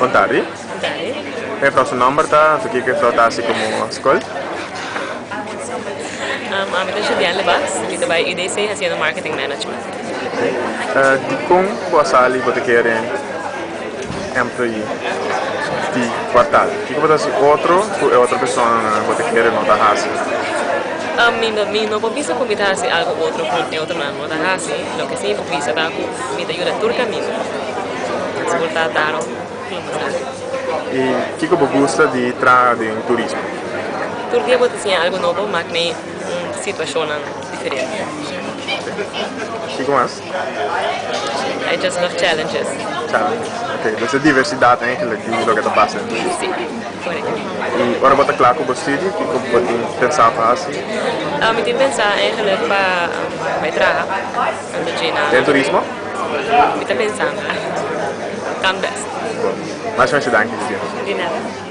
Contari? Dai. E fra su number ta, tu che frota assim como escola? A mim está estudando Lebas, e também IDC haciendo marketing management. De com boa sali você quer employee de quartal. Que você assim outra pessoa você quer não tá assim. Mi no popisa combinar hacer algo otro con otro mano, da así, lo que sí popisa da mi te ayuda turca mi. Ascolta taro. E que você gosta de trabalhar em turismo? Turquia pode ser algo novo, mas me situação diferente. Que mais? I just love challenges. Challenge. Ok, então diversidade eigenlijk die lo que está passando. Sim, correto. E agora você claro com você que você pensar assim? Me tem pensar eigenlijk para trabalhar antes de nada. Em turismo? Me tem pensando. Kan best. Mas vai se dar aqui. De nada.